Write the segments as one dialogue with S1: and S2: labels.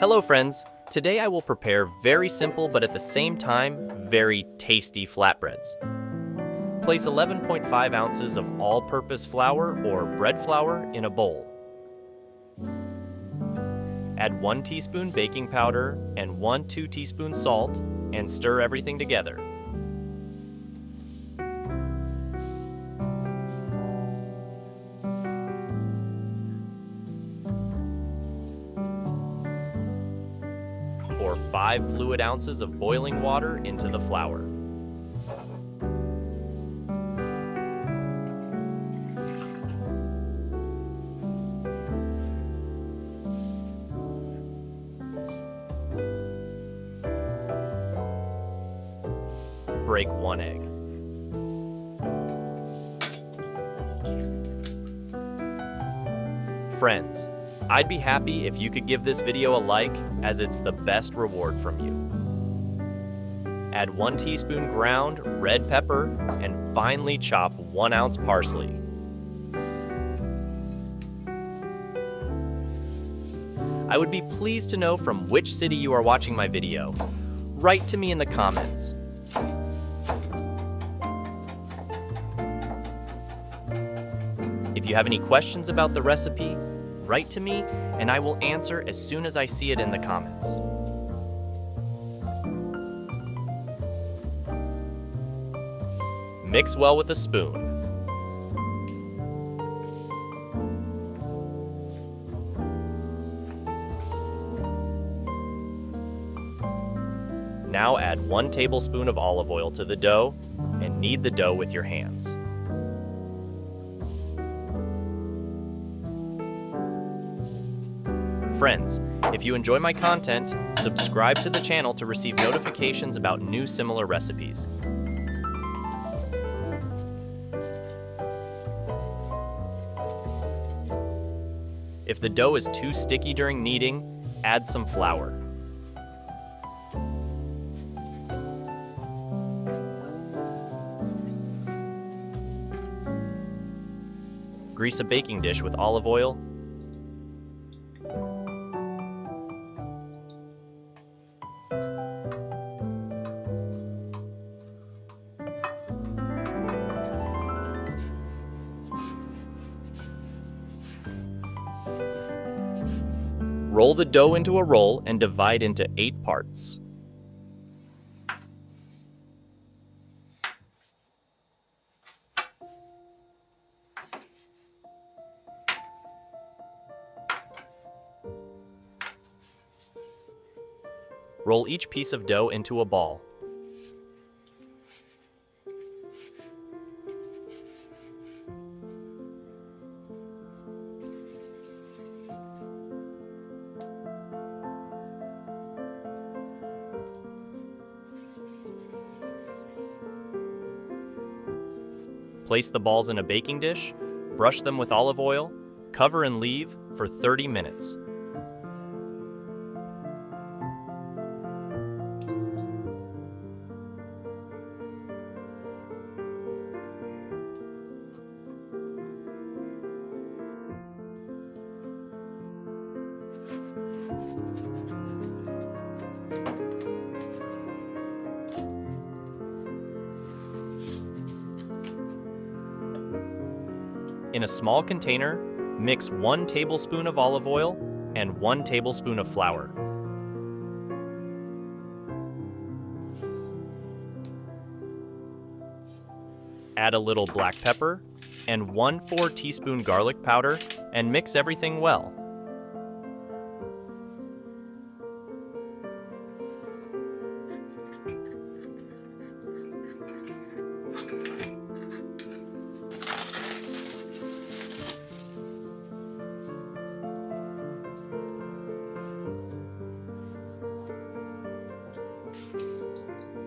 S1: Hello friends! Today I will prepare very simple but at the same time very tasty flatbreads. Place 11.5 ounces of all-purpose flour or bread flour in a bowl. Add 1 teaspoon baking powder and 2 teaspoons salt and stir everything together. Pour 5 fluid ounces of boiling water into the flour. Break 1 egg. Friends, I'd be happy if you could give this video a like, as it's the best reward from you. Add 1 teaspoon ground red pepper and finely chop 1 ounce parsley. I would be pleased to know from which city you are watching my video. Write to me in the comments. If you have any questions about the recipe, write to me and I will answer as soon as I see it in the comments. Mix well with a spoon. Now add 1 tablespoon of olive oil to the dough and knead the dough with your hands. Friends, if you enjoy my content, subscribe to the channel to receive notifications about new similar recipes. If the dough is too sticky during kneading, add some flour. Grease a baking dish with olive oil. Roll the dough into a roll and divide into 8 parts. Roll each piece of dough into a ball. Place the balls in a baking dish, brush them with olive oil, cover and leave for 30 minutes. In a small container, mix 1 tablespoon of olive oil and 1 tablespoon of flour. Add a little black pepper and 1/4 teaspoon garlic powder and mix everything well.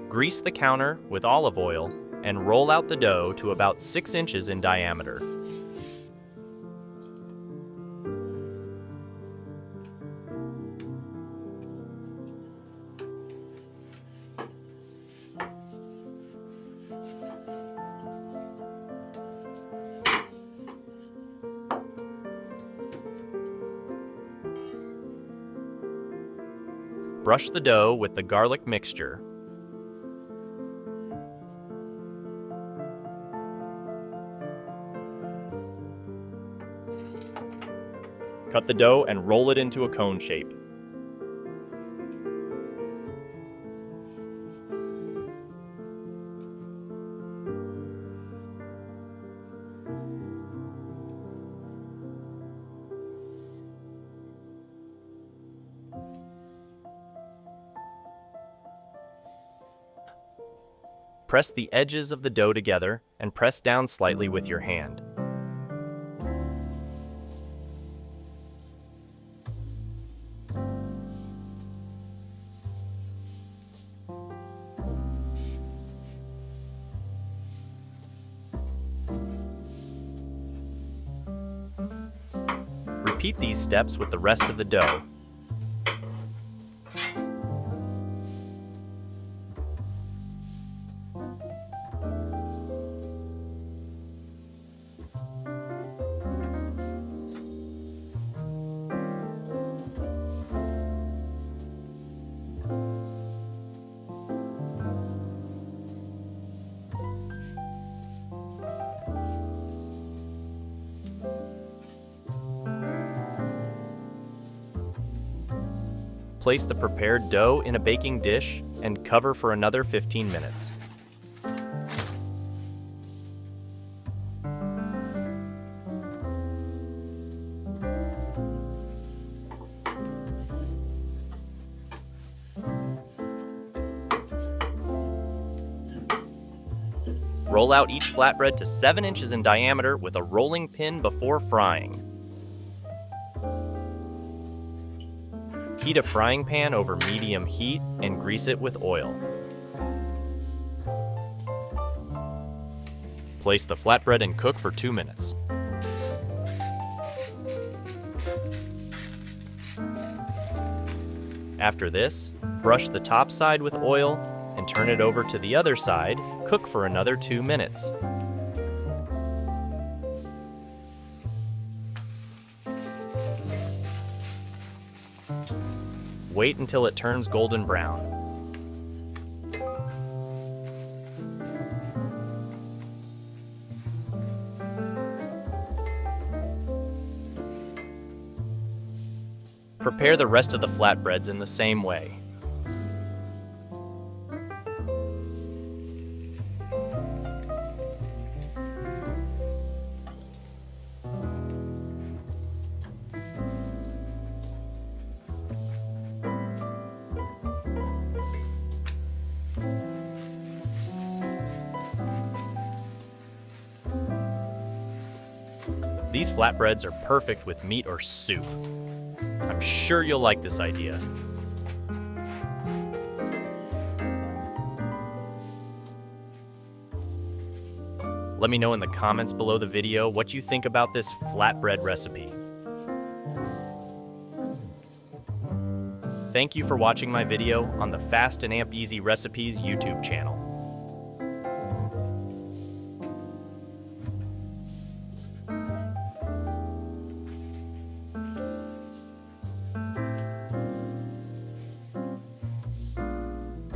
S1: Grease the counter with olive oil and roll out the dough to about 6 inches in diameter. Brush the dough with the garlic mixture. Cut the dough and roll it into a cone shape. Press the edges of the dough together and press down slightly with your hand. Repeat these steps with the rest of the dough. Place the prepared dough in a baking dish and cover for another 15 minutes. Roll out each flatbread to 7 inches in diameter with a rolling pin before frying. Heat a frying pan over medium heat and grease it with oil. Place the flatbread and cook for 2 minutes. After this, brush the top side with oil and turn it over to the other side. Cook for another 2 minutes. Wait until it turns golden brown. Prepare the rest of the flatbreads in the same way. These flatbreads are perfect with meat or soup. I'm sure you'll like this idea. Let me know in the comments below the video what you think about this flatbread recipe. Thank you for watching my video on the Fast and Amp Easy Recipes YouTube channel.